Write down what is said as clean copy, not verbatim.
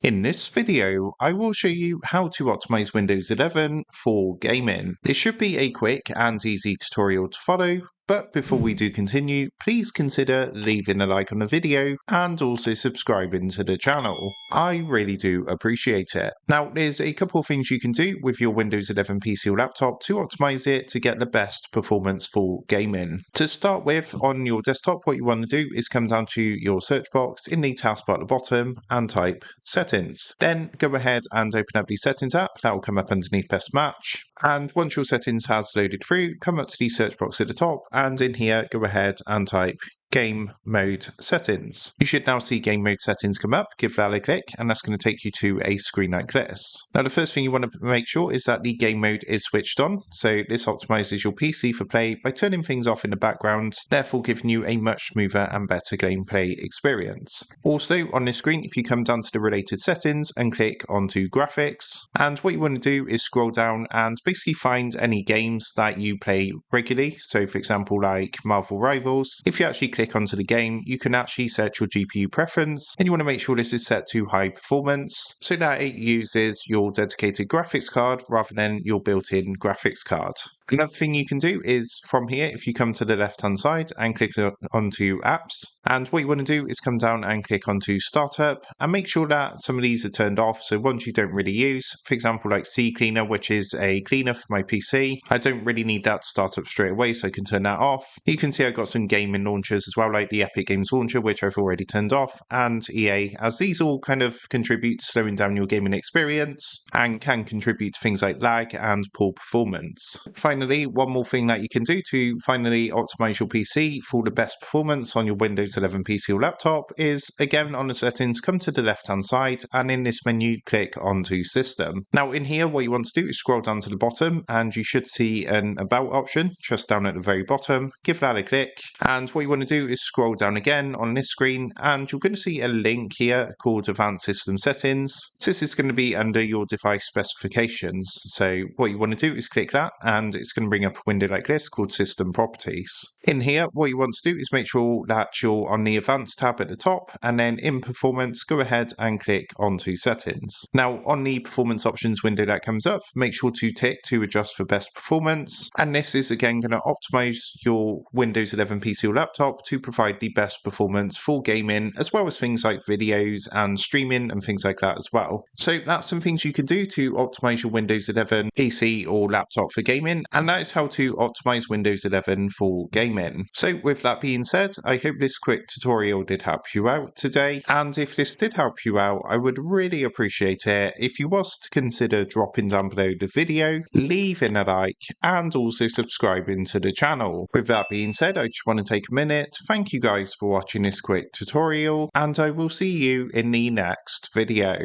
In this video, I will show you how to optimize Windows 11 for gaming. This should be a quick and easy tutorial to follow, but before we do continue, please consider leaving a like on the video and also subscribing to the channel. I really do appreciate it. Now, there's a couple of things you can do with your Windows 11 PC or laptop to optimize it to get the best performance for gaming. To start with, on your desktop, what you want to do is come down to your search box in the taskbar at the bottom and type settings. Then go ahead and open up the settings app. That will come up underneath best match. And once your settings has loaded through, come up to the search box at the top, and in here, go ahead and type game mode settings. You should now see game mode settings come up. Give that a click, and that's going to take you to a screen like this. Now, the first thing you want to make sure is that the game mode is switched on. So this optimizes your PC for play by turning things off in the background, therefore giving you a much smoother and better gameplay experience. Also, on this screen, if you come down to the related settings and click onto graphics, and what you want to do is scroll down and basically find any games that you play regularly. So, for example, like Marvel Rivals. If you actually click onto the game, you can actually set your GPU preference, and you want to make sure this is set to high performance so that it uses your dedicated graphics card rather than your built-in graphics card. Another thing you can do is from here, if you come to the left hand side and click onto apps, and what you want to do is come down and click onto startup and make sure that some of these are turned off. So ones you don't really use, for example, like C Cleaner, which is a cleaner for my PC. I don't really need that to start up straight away, so I can turn that off. You can see I've got some gaming launchers as well, like the Epic Games Launcher, which I've already turned off, and EA, as these all kind of contribute to slowing down your gaming experience and can contribute to things like lag and poor performance. Finally, one more thing that you can do to finally optimize your PC for the best performance on your Windows 11 PC or laptop is, again, on the settings, come to the left hand side, and in this menu, click onto system. Now, in here, what you want to do is scroll down to the bottom, and you should see an about option just down at the very bottom. Give that a click, and what you want to do is scroll down again on this screen, and you're going to see a link here called Advanced System Settings. So this is going to be under your device specifications. So what you want to do is click that, and it's going to bring up a window like this called System Properties. In here, what you want to do is make sure that you're on the Advanced tab at the top, and then in Performance, go ahead and click onto Settings. Now, on the Performance Options window that comes up, make sure to tick to adjust for best performance, and this is again going to optimize your Windows 11 PC or laptop to provide the best performance for gaming, as well as things like videos and streaming and things like that as well. So that's some things you can do to optimize your Windows 11 PC or laptop for gaming, and that is how to optimize Windows 11 for gaming. So with that being said, I hope this quick tutorial did help you out today, and if this did help you out, I would really appreciate it if you was to consider dropping down below the video, leaving a like, and also subscribing to the channel. With that being said, I just want to take a minute to thank you guys for watching this quick tutorial, and I will see you in the next video.